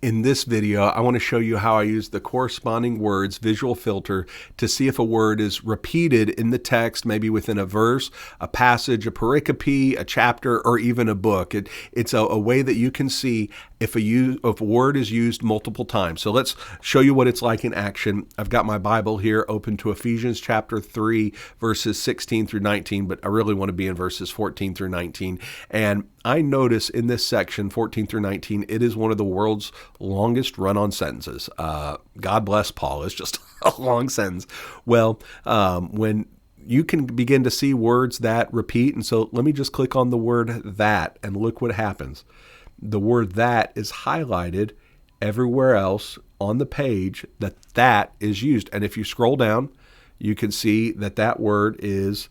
In this video, I want to show you how I use the corresponding words visual filter to see if a word is repeated in the text, maybe within a verse, a passage, a pericope, a chapter, or even a book. It's a way that you can see if a word is used multiple times. So let's show you what it's like in action. I've got my Bible here open to Ephesians chapter 3, verses 16 through 19, but I really want to be in verses 14 through 19. And I notice in this section, 14 through 19, it is one of the world's longest run-on sentences. God bless Paul. It's just a long sentence. Well, when you can begin to see words that repeat, and so let me just click on the word that and look what happens. The word that is highlighted everywhere else on the page that is used. And if you scroll down, you can see that word is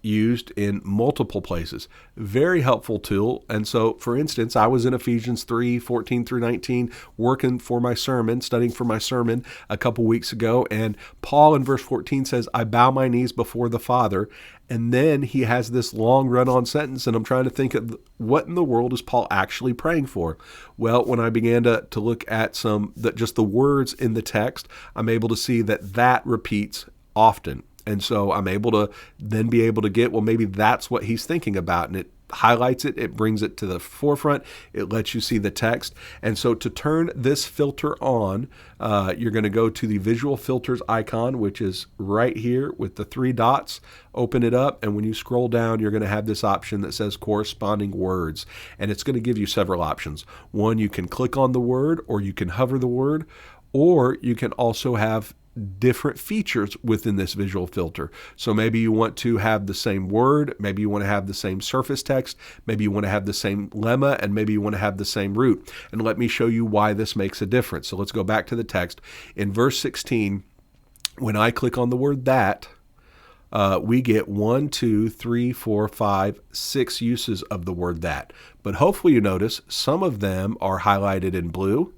used in multiple places. Very helpful tool. And so, for instance, I was in Ephesians 3, 14 through 19, working for my sermon, studying for my sermon a couple weeks ago. And Paul in verse 14 says, I bow my knees before the Father. And then he has this long run-on sentence, and I'm trying to think of what in the world is Paul actually praying for? Well, when I began to look at just the words in the text, I'm able to see that repeats often. And so I'm able to then be able to get, well, maybe that's what he's thinking about. And it highlights it. It brings it to the forefront. It lets you see the text. And so to turn this filter on, you're going to go to the visual filters icon, which is right here with the three dots. Open it up. And when you scroll down, you're going to have this option that says corresponding words. And it's going to give you several options. One, you can click on the word, or you can hover the word, or you can also have different features within this visual filter. So maybe you want to have the same word, maybe you want to have the same surface text, maybe you want to have the same lemma, and maybe you want to have the same root. And let me show you why this makes a difference. So let's go back to the text. In verse 16, when I click on the word that, we get 1, 2, 3, 4, 5, 6 uses of the word that. But hopefully you notice some of them are highlighted in blue,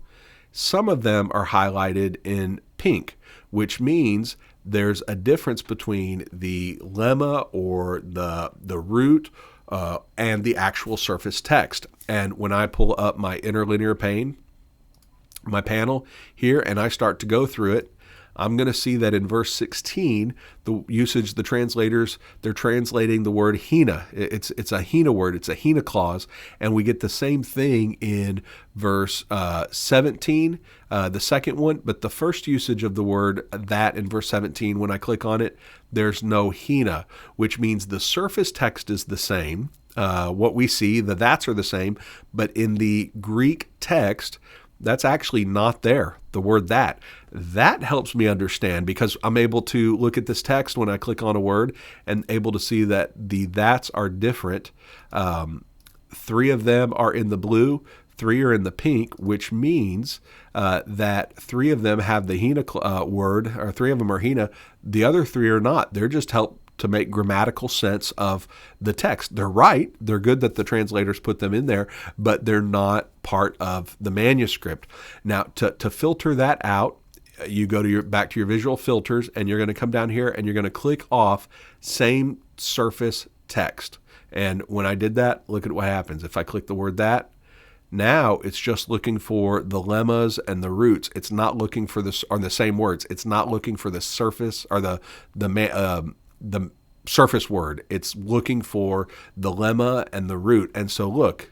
some of them are highlighted in pink, which means there's a difference between the lemma or the root and the actual surface text. And when I pull up my interlinear pane, my panel here, and I start to go through it, I'm going to see that in verse 16, the usage, the translators, they're translating the word hina. It's a hina word. It's a hina clause. And we get the same thing in verse 17, the second one. But the first usage of the word that in verse 17, when I click on it, there's no hina, which means the surface text is the same. What we see, the that's are the same. But in the Greek text, that's actually not there, the word that. That helps me understand because I'm able to look at this text when I click on a word and able to see that the that's are different. 3 of them are in the blue, 3 are in the pink, which means that 3 of them have the hina word, or 3 of them are hina. The other 3 are not. They're just help to make grammatical sense of the text. They're right. They're good that the translators put them in there, but they're not part of the manuscript. Now, to filter that out, you go to back to your visual filters, and you're going to come down here and you're going to click off same surface text. And when I did that, look at what happens. If I click the word that, now it's just looking for the lemmas and the roots. It's not looking for the same words. It's not looking for the surface or the surface word. It's looking for the lemma and the root. And so look,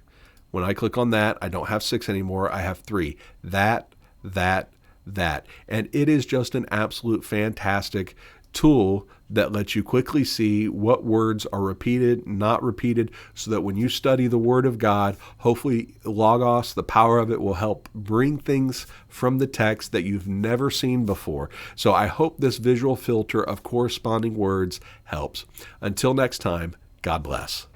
when I click on that, I don't have 6 anymore. I have 3. That. And it is just an absolute fantastic tool that lets you quickly see what words are repeated, not repeated, so that when you study the Word of God, hopefully Logos, the power of it, will help bring things from the text that you've never seen before. So I hope this visual filter of corresponding words helps. Until next time, God bless.